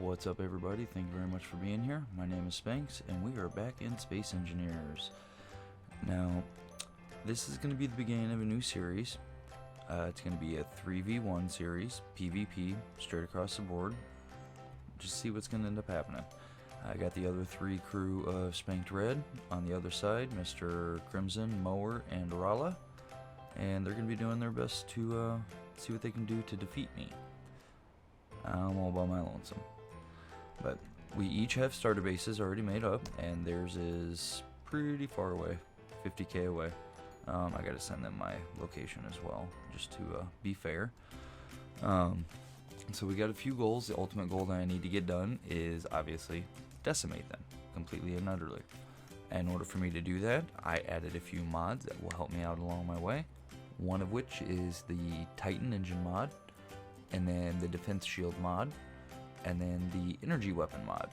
What's up, everybody? Thank you very much for being here. My name is Spanks, and we are back in Space Engineers. Now, this is going to be the beginning of a new series. It's going to be a 3v1 series, PvP, straight across the board. Just see what's going to end up happening. I got the other three crew of Spanked Red on the other side, Mr. Crimson, Mower, and Rala. And they're going to be doing their best to see what they can do to defeat me. I'm all by my lonesome. But we each have starter bases already made up, and theirs is pretty far away, 50k away. I gotta send them my location as well, just to be fair. So we got a few goals. The ultimate goal that I need to get done is obviously decimate them completely and utterly. In order for me to do that, I added a few mods that will help me out along my way. One of which is the Titan engine mod, and then the defense shield mod, and then the energy weapon mod.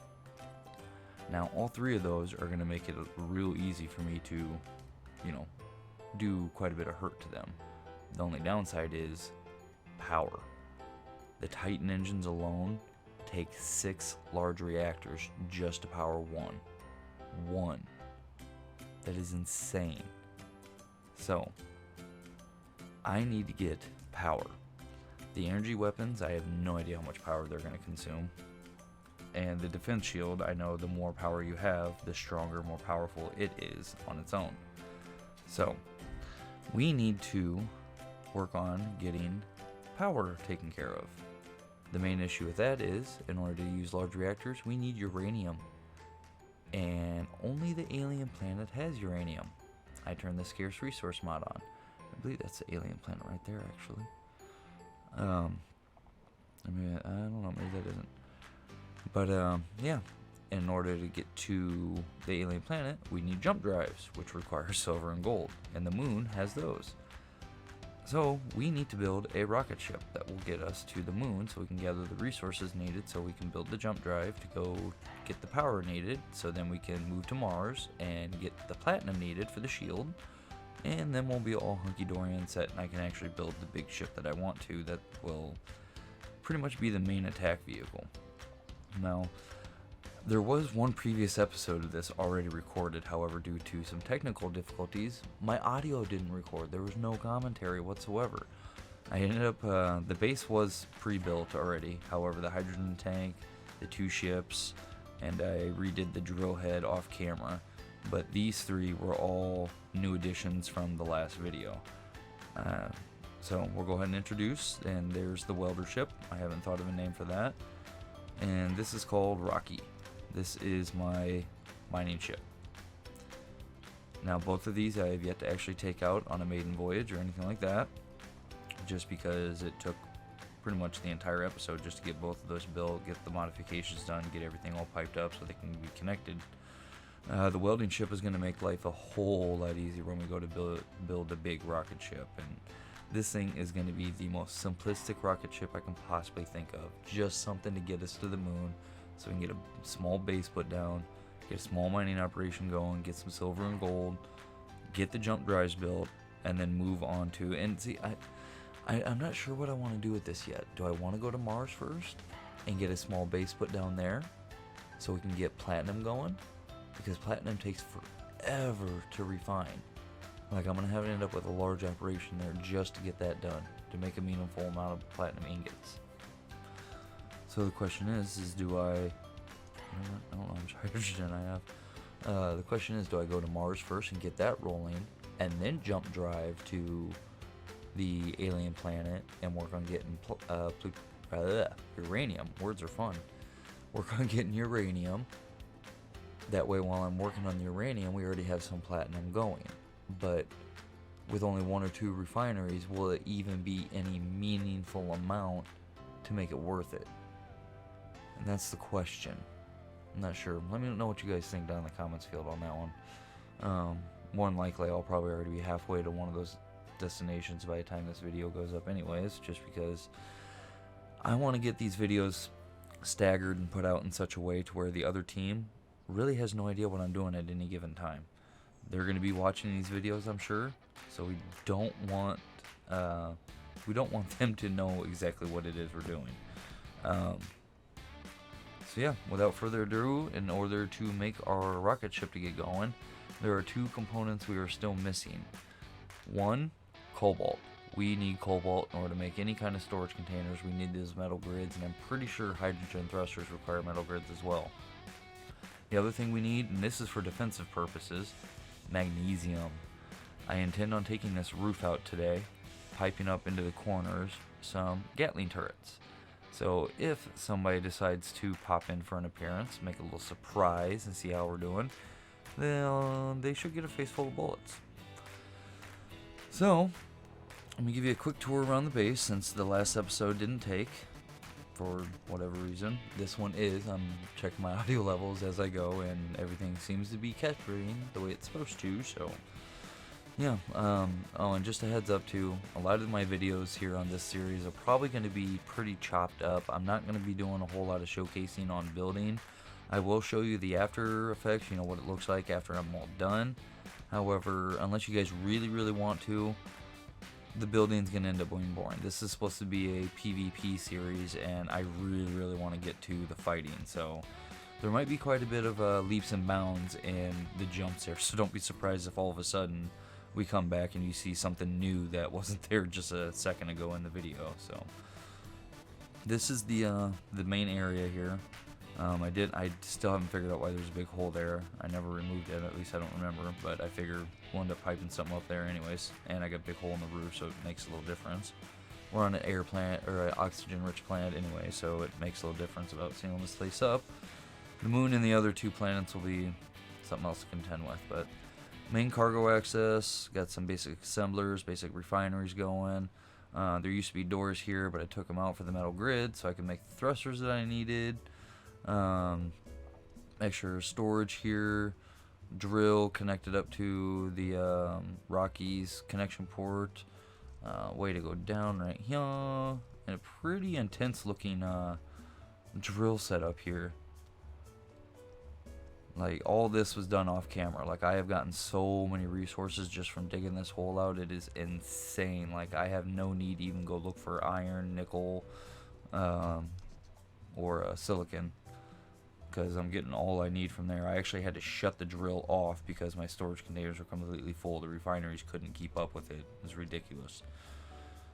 Now all three of those are going to make it real easy for me to, do quite a bit of hurt to them. The only downside is power. The Titan engines alone take 6 large reactors just to power one. That is insane. So I need to get power. The energy weapons, I have no idea how much power they're going to consume. And the defense shield, I know the more power you have, the stronger, more powerful it is on its own. So, we need to work on getting power taken care of. The main issue with that is, in order to use large reactors, we need uranium. And only the alien planet has uranium. I turned the scarce resource mod on. I believe that's the alien planet right there, actually. I don't know, maybe that isn't. But, yeah, in order to get to the alien planet, we need jump drives, which require silver and gold, and the moon has those. So, we need to build a rocket ship that will get us to the moon so we can gather the resources needed so we can build the jump drive to go get the power needed, so then we can move to Mars and get the platinum needed for the shield. And then we'll be all hunky-dory and set, and I can actually build the big ship that I want to that will pretty much be the main attack vehicle. Now, there was one previous episode of this already recorded, however, due to some technical difficulties, my audio didn't record. There was no commentary whatsoever. I ended up, the base was pre-built already, however, the hydrogen tank, the 2 ships, and I redid the drill head off camera. But these 3 were all new additions from the last video. So we'll go ahead and introduce, and there's the welder ship. I haven't thought of a name for that. And this is called Rocky. This is my mining ship. Now both of these I have yet to actually take out on a maiden voyage or anything like that, just because it took pretty much the entire episode just to get both of those built, get the modifications done, get everything all piped up so they can be connected. The welding ship is going to make life a whole lot easier when we go to build a big rocket ship, and this thing is going to be the most simplistic rocket ship I can possibly think of. Just something to get us to the moon so we can get a small base put down, get a small mining operation going, get some silver and gold, get the jump drives built, and then move on to, and see, I'm not sure what I want to do with this yet. Do I want to go to Mars first and get a small base put down there so we can get platinum going? Because platinum takes forever to refine. Like, I'm going to have to end up with a large operation there just to get that done, to make a meaningful amount of platinum ingots. So the question is do I don't know how much hydrogen I have. The question is, do I go to Mars first and get that rolling, and then jump drive to the alien planet and work on getting uranium. Words are fun. Work on getting uranium. That way, while I'm working on the uranium, we already have some platinum going. But with only 1 or 2 refineries, will it even be any meaningful amount to make it worth it? And that's the question. I'm not sure. Let me know what you guys think down in the comments field on that one. More than likely, I'll probably already be halfway to one of those destinations by the time this video goes up anyways, just because I want to get these videos staggered and put out in such a way to where the other team really has no idea what I'm doing at any given time. They're going to be watching these videos, I'm sure, so we don't want them to know exactly what it is we're doing. So yeah, without further ado, in order to make our rocket ship to get going, there are 2 components we are still missing. 1, cobalt. We need cobalt in order to make any kind of storage containers. We need those metal grids, and I'm pretty sure hydrogen thrusters require metal grids as well. The other thing we need, and this is for defensive purposes, magnesium. I intend on taking this roof out today, piping up into the corners some Gatling turrets. So if somebody decides to pop in for an appearance, make a little surprise and see how we're doing, then they should get a face full of bullets. So, let me give you a quick tour around the base since the last episode didn't take, for whatever reason. This one is. I'm checking my audio levels as I go, and everything seems to be capturing the way it's supposed to, so yeah. Oh, and just a heads up too, a lot of my videos here on this series are probably going to be pretty chopped up. I'm not going to be doing a whole lot of showcasing on building. I will show you the after effects, you know, what it looks like after I'm all done. However, unless you guys really want to, the building's going to end up being boring. This is supposed to be a PvP series, and I really want to get to the fighting, so there might be quite a bit of leaps and bounds in the jumps here, so don't be surprised if all of a sudden we come back and you see something new that wasn't there just a second ago in the video. So this is the main area here. I still haven't figured out why there's a big hole there. I never removed it, at least I don't remember, but I figure we'll end up piping something up there anyways, and I got a big hole in the roof, so it makes a little difference. We're on an air planet, or an oxygen-rich planet anyway, so it makes a little difference about sealing this place up. The moon and the other 2 planets will be something else to contend with, but main cargo access, got some basic assemblers, basic refineries going. There used to be doors here, but I took them out for the metal grid so I could make the thrusters that I needed. Extra storage here, drill connected up to the Rockies connection port. Way to go down right here, and a pretty intense looking drill setup here. Like, all this was done off camera. Like, I have gotten so many resources just from digging this hole out. It is insane. Like, I have no need to even go look for iron, nickel, or silicon, because I'm getting all I need from there. I actually had to shut the drill off because my storage containers were completely full. The refineries couldn't keep up with it. It was ridiculous.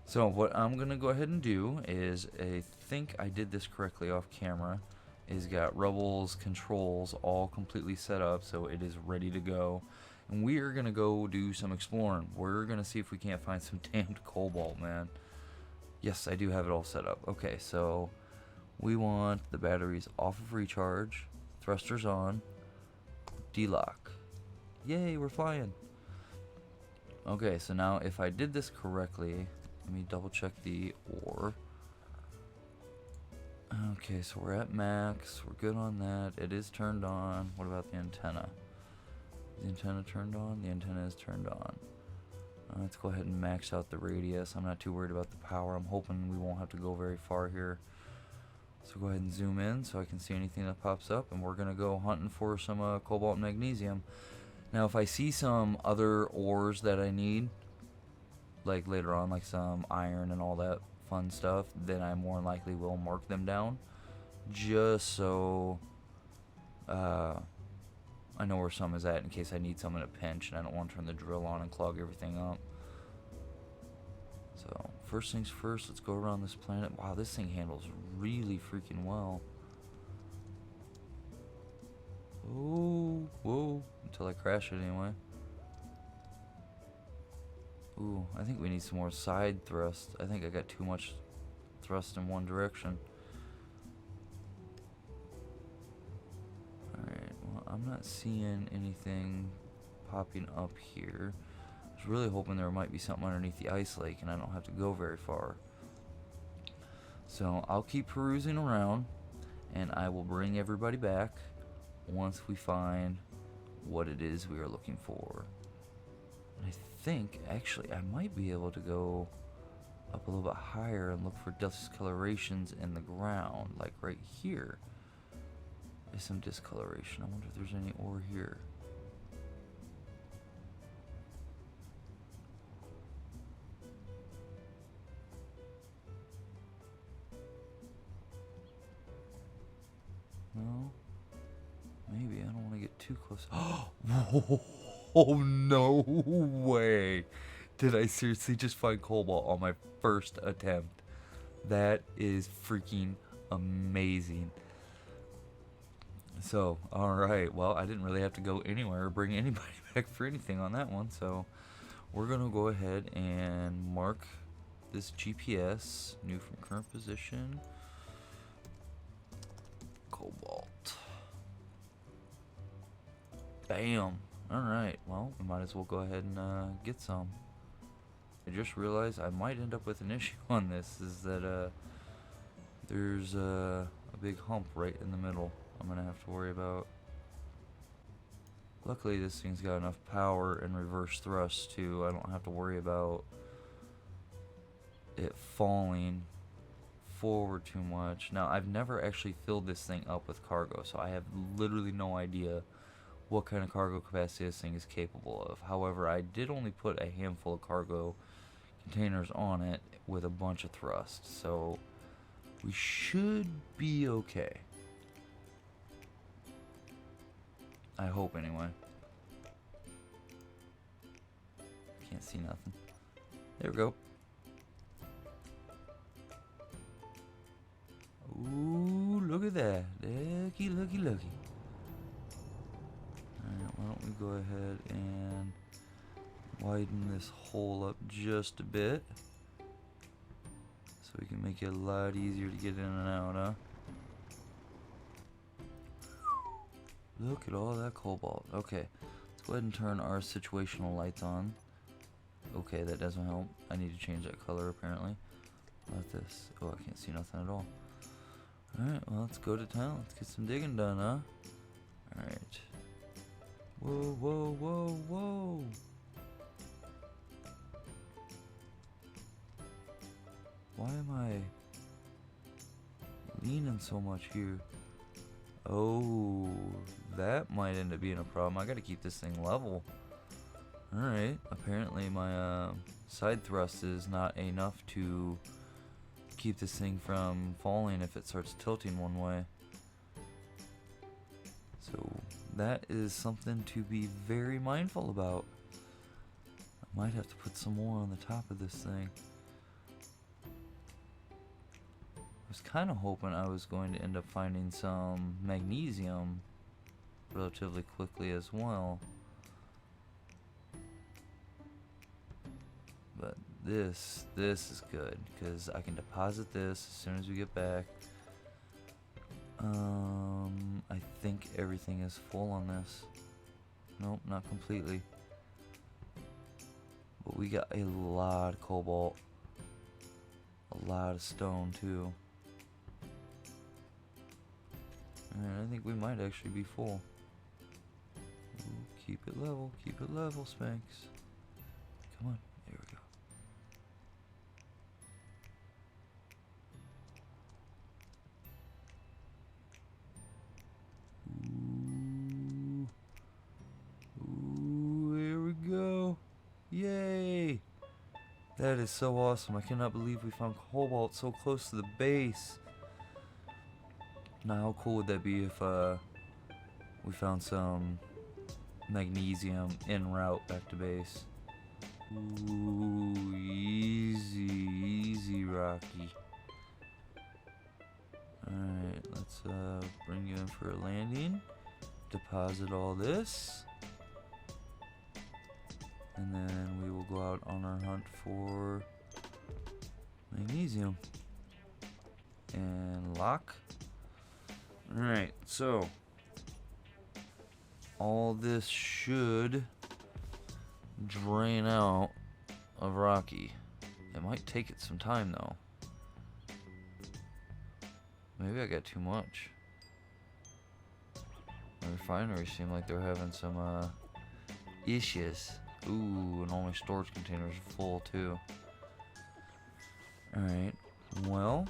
So what I'm going to go ahead and do is, I think I did this correctly off camera, is got Rebel's controls all completely set up so it is ready to go. And we are going to go do some exploring. We're going to see if we can't find some damned cobalt, man. Yes, I do have it all set up. Okay, so we want the batteries off of recharge, thrusters on, D-lock. Yay, we're flying. Okay, so now if I did this correctly, let me double check the ore. Okay, so we're at max. We're good on that. It is turned on. What about the antenna? Is the antenna turned on? The antenna is turned on. Let's go ahead and max out the radius. I'm not too worried about the power. I'm hoping we won't have to go very far here. So go ahead and zoom in so I can see anything that pops up. And we're going to go hunting for some cobalt and magnesium. Now, if I see some other ores that I need, like later on, like some iron and all that fun stuff, then I more than likely will mark them down, just so I know where some is at in case I need some in a pinch and I don't want to turn the drill on and clog everything up. So first things first, let's go around this planet. Wow, this thing handles really freaking well. Oh, whoa, until I crash it anyway. Ooh, I think we need some more side thrust. I think I got too much thrust in one direction. Alright, well, I'm not seeing anything popping up here. I was really hoping there might be something underneath the ice lake and I don't have to go very far. So I'll keep perusing around and I will bring everybody back once we find what it is we are looking for. I think, actually, I might be able to go up a little bit higher and look for discolorations in the ground, like right here. There's some discoloration. I wonder if there's any ore here. Well, maybe I don't want to get too close. Oh, no way. Did I seriously just find cobalt on my first attempt? That is freaking amazing. So, alright, well, I didn't really have to go anywhere or bring anybody back for anything on that one, so we're going to go ahead and mark this GPS, new from current position, cobalt. Bam! Alright, well, we might as well go ahead and get some. I just realized I might end up with an issue on this, is that there's a big hump right in the middle I'm going to have to worry about. Luckily this thing's got enough power and reverse thrust too, I don't have to worry about it falling forward too much. Now I've never actually filled this thing up with cargo, so I have literally no idea what kind of cargo capacity this thing is capable of. However, I did only put a handful of cargo containers on it with a bunch of thrust, so we should be okay. I hope anyway. Can't see nothing. There we go. Ooh, look at that. Looky, looky, looky. Alright, why don't we go ahead and widen this hole up just a bit, so we can make it a lot easier to get in and out, huh? Look at all that cobalt. Okay, let's go ahead and turn our situational lights on. Okay, that doesn't help. I need to change that color apparently. How about this? Oh, I can't see nothing at all. Alright, well, let's go to town. Let's get some digging done, huh? Alright. Whoa, whoa, whoa, whoa! Why am I leaning so much here? Oh, that might end up being a problem. I gotta keep this thing level. Alright, apparently my side thrust is not enough to keep this thing from falling if it starts tilting one way. So that is something to be very mindful about. I might have to put some more on the top of this thing. I was kind of hoping I was going to end up finding some magnesium relatively quickly as well. But this is good, because I can deposit this as soon as we get back. I think everything is full on this. Nope, not completely. But we got a lot of cobalt. A lot of stone too. Alright, I think we might actually be full. Ooh, keep it level, Spanks. Come on, there we go. Ooh, here we go. Yay! That is so awesome. I cannot believe we found cobalt so close to the base. Now, how cool would that be if we found some magnesium en route back to base? Ooh, easy, Rocky. Alright, let's bring you in for a landing. Deposit all this. And then we will go out on our hunt for magnesium. And lock. Alright, so all this should drain out of Rocky. It might take it some time though. Maybe I got too much. The refineries seem like they're having some issues. Ooh, and all my storage containers are full too. Alright, well,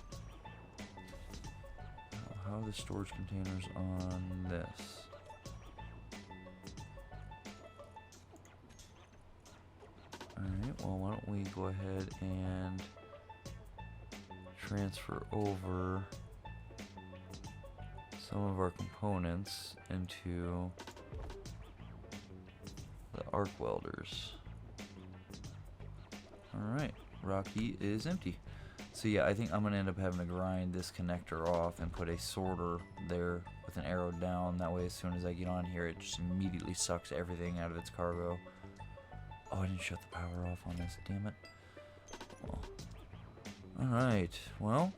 how are the storage containers on this? Alright, well, why don't we go ahead and some of our components into the arc welders. Alright, Rocky is empty. So yeah, I think I'm going to end up having to grind this connector off and put a sorter there with an arrow down. That way as soon as I get on here, it just immediately sucks everything out of its cargo. Oh, I didn't shut the power off on this, damn it. Well, alright, well,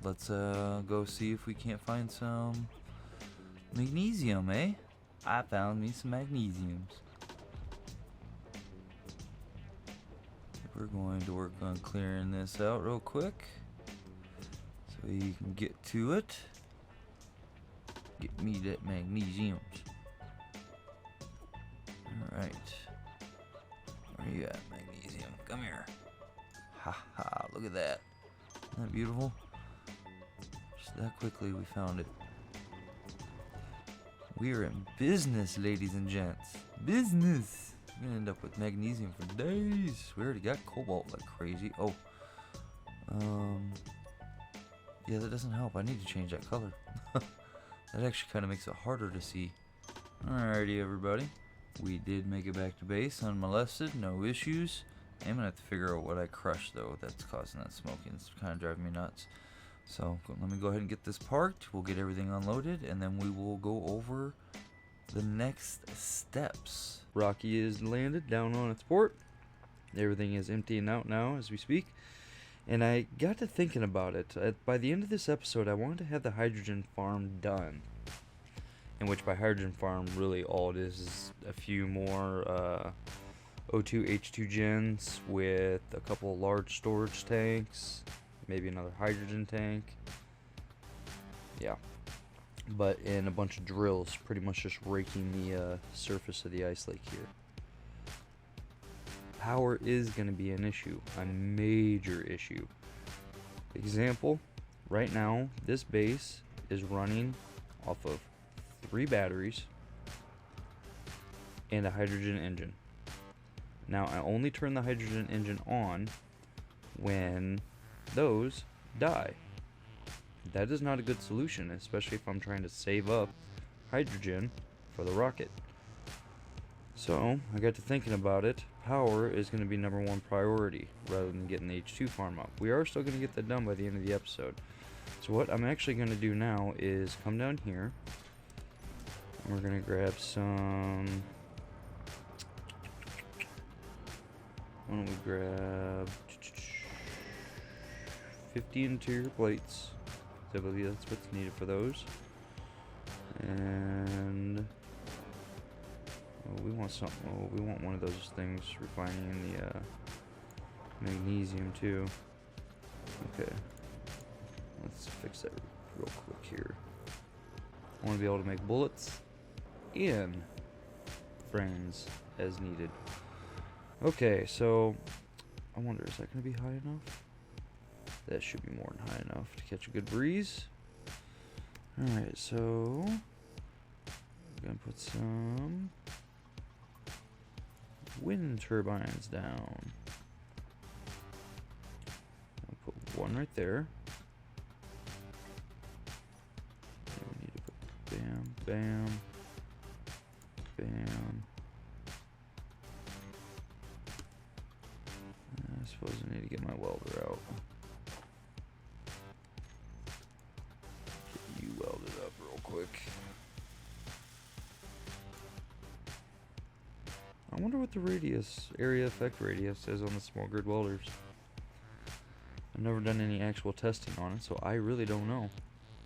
let's go see if we can't find some magnesium, eh? I found me some magnesiums. We're going to work on clearing this out real quick so you can get to it. Get me that magnesiums. Alright. Where you at, magnesium? Come here. Ha ha, look at that. Isn't that beautiful? Just that quickly we found it. We're in business, ladies and gents. Business! We're gonna end up with magnesium for days. We already got cobalt like crazy. Oh. Yeah, that doesn't help. I need to change that color. That actually kind of makes it harder to see. Alrighty, everybody. We did make it back to base unmolested. No issues. I'm gonna have to figure out what I crushed, though, that's causing that smoking. It's kind of driving me nuts. So, let me go ahead and get this parked. We'll get everything unloaded, and then we will go over the next steps. Rocky is landed down on its port. Everything is emptying out now as we speak. And I got to thinking about it. By the end of this episode, I wanted to have the hydrogen farm done. In which by hydrogen farm, really all it is a few more O2 H2 gens with a couple of large storage tanks. Maybe another hydrogen tank. Yeah. But in a bunch of drills, pretty much just raking the surface of the ice lake here. Power is going to be an issue, a major issue. Example, right now this base is running off of 3 batteries and a hydrogen engine. Now I only turn the hydrogen engine on when those die. That is not a good solution, especially if I'm trying to save up hydrogen for the rocket. So, I got to thinking about it. Power is going to be #1 priority rather than getting the H2 farm up. We are still going to get that done by the end of the episode. So what I'm actually going to do now is come down here. And we're going to grab some... Why don't we grab 50 interior plates. I believe that's what's needed for those. And we want something. Oh, we want one of those things refining the magnesium too. Okay, let's fix that real quick here. I want to be able to make bullets and frames as needed. Okay, so I wonder, is that going to be high enough? That should be more than high enough to catch a good breeze. Alright, so we're going to put some wind turbines down. I'll put one right there. And we need to put bam, bam, bam. I suppose I need to get my welder out. Get you welded up real quick. I wonder what the radius, area effect radius is on the small grid welders. I've never done any actual testing on it, so I really don't know.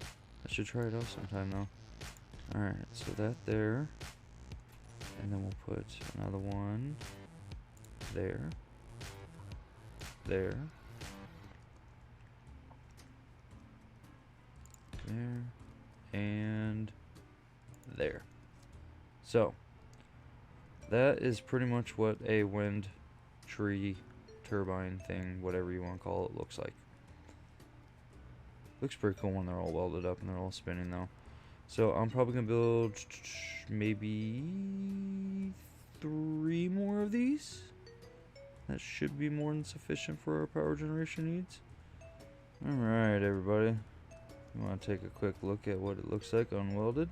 I should try it out sometime though. Alright, so that there. And then we'll put another one there. There. There. And there. So, that is pretty much what a wind tree turbine thing, whatever you want to call it, looks like. Looks pretty cool when they're all welded up and they're all spinning though. So I'm probably going to build maybe 3 more of these. That should be more than sufficient for our power generation needs. Alright, everybody. You want to take a quick look at what it looks like unwelded.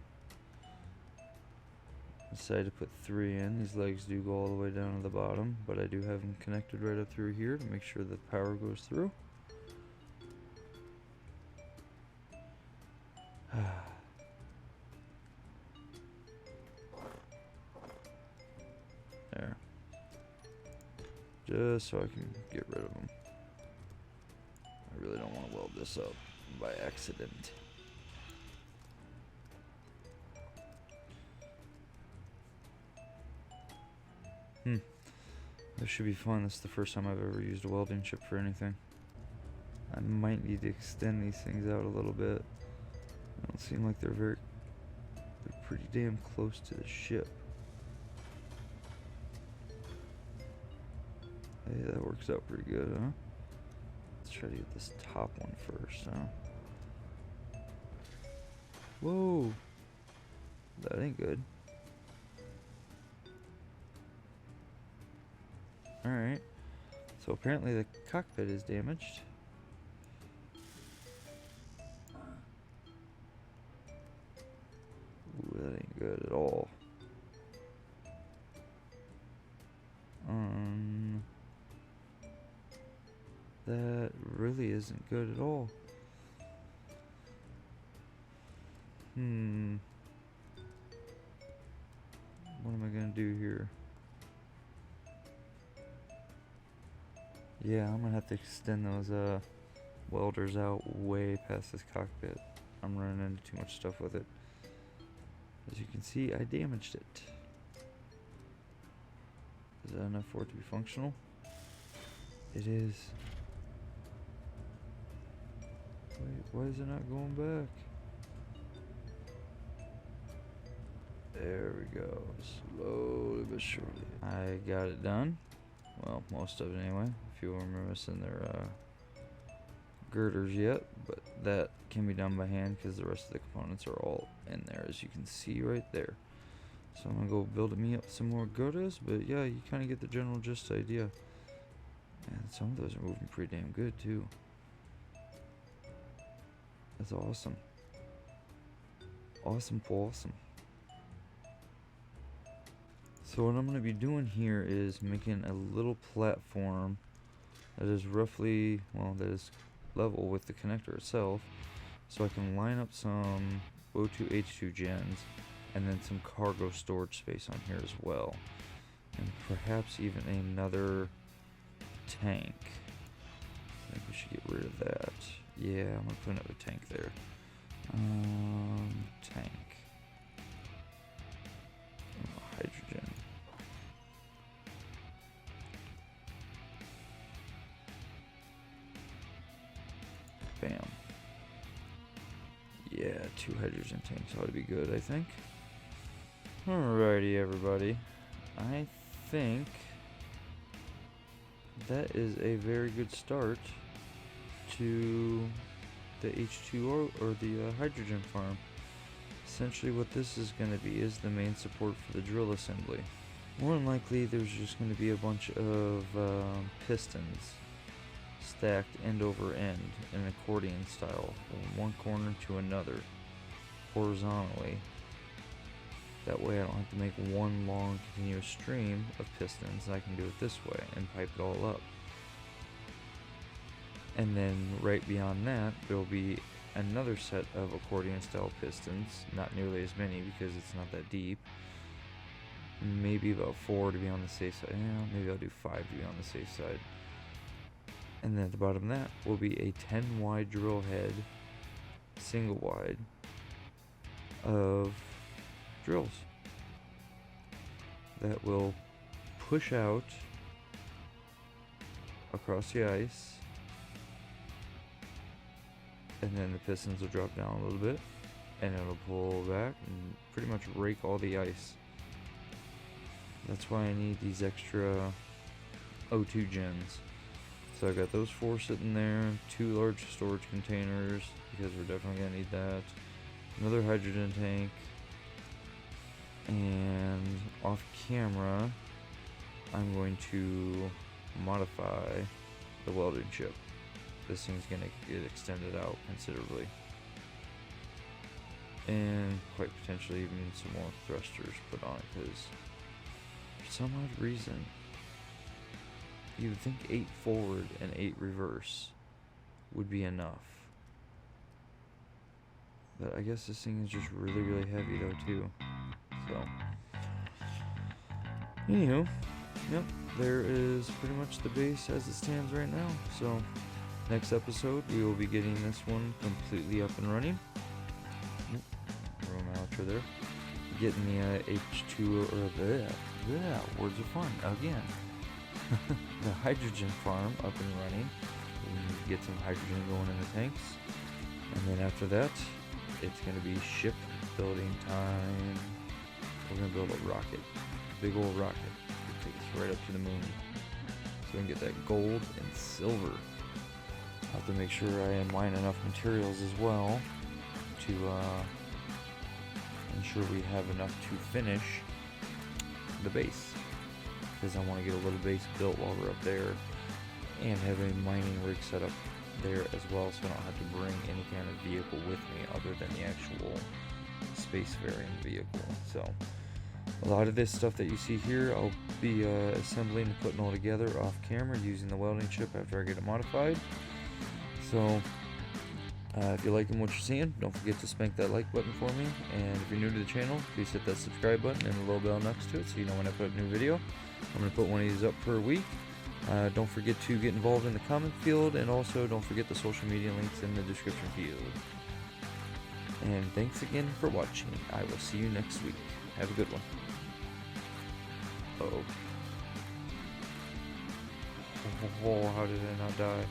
Decided to put 3 in. These legs do go all the way down to the bottom, but I do have them connected right up through here to make sure that power goes through. There. Just so I can get rid of them. I really don't want to weld this up by accident. This should be fun. This is the first time I've ever used a welding chip for anything. I might need to extend these things out a little bit. They don't seem like they're pretty damn close to the ship. Hey, that works out pretty good, huh? Let's try to get this top one first, huh? Whoa! That ain't good. Alright. So apparently the cockpit is damaged. Ooh, that ain't good at all. That really isn't good at all. What am I gonna do here? Yeah, I'm gonna have to extend those welders out way past this cockpit. I'm running into too much stuff with it. As you can see, I damaged it. Is that enough for it to be functional? It is. Wait, why is it not going back? There we go. Slowly but surely. I got it done. Well, most of it anyway. A few of them are missing their girders yet, but that can be done by hand because the rest of the components are all in there, as you can see right there. So I'm gonna go build me up some more girders, but yeah, you kind of get the general gist idea. And some of those are moving pretty damn good too. That's awesome. Awesome. So what I'm going to be doing here is making a little platform that is roughly, well, that is level with the connector itself, so I can line up some O2 H2 gens and then some cargo storage space on here as well, and perhaps even another tank. I think we should get rid of that. Yeah, I'm gonna put another tank there. Tank. Oh, hydrogen. Bam. Yeah, 2 hydrogen tanks ought to be good, I think. Alrighty, everybody. I think that is a very good start to the H2O or the hydrogen farm. Essentially what this is going to be is the main support for the drill assembly. More than likely there's just going to be a bunch of pistons stacked end over end in an accordion style from one corner to another horizontally. That way I don't have to make one long continuous stream of pistons. I can do it this way and pipe it all up. And then right beyond that there will be another set of accordion style pistons, not nearly as many because it's not that deep. Maybe about 4 to be on the safe side. Yeah, maybe I'll do 5 to be on the safe side. And then at the bottom of that will be a 10 wide drill head, single wide, of drills that will push out across the ice, and then the pistons will drop down a little bit and it'll pull back and pretty much rake all the ice. That's why I need these extra O2 gens. So I got those 4 sitting there, 2 large storage containers because we're definitely gonna need that, another hydrogen tank, and off camera I'm going to modify the welding chip. This thing's gonna get extended out considerably. and quite potentially even some more thrusters put on it, because for some odd reason you would think 8 forward and 8 reverse would be enough. But I guess this thing is just really heavy though too. So anywho, yep, there is pretty much the base as it stands right now. So next episode we will be getting this one completely up and running. Throw my outro there. Getting the H2 or the words are fun again. The hydrogen farm up and running. We need to get some hydrogen going in the tanks, and then after that, it's gonna be ship building time. We're gonna build a rocket, big old rocket, that takes us right up to the moon, so we can get that gold and silver. I have to make sure I mine enough materials as well to ensure we have enough to finish the base, because I want to get a little base built while we're up there and have a mining rig set up there as well, so I don't have to bring any kind of vehicle with me other than the actual spacefaring vehicle. So a lot of this stuff that you see here I'll be assembling and putting all together off camera using the welding chip after I get it modified. So if you're liking what you're seeing, don't forget to spank that like button for me, and if you're new to the channel, please hit that subscribe button and the little bell next to it so you know when I put a new video. I'm going to put one of these up per week. Don't forget to get involved in the comment field, and also don't forget the social media links in the description field. And thanks again for watching. I will see you next week. Have a good one. Oh, how did I not die?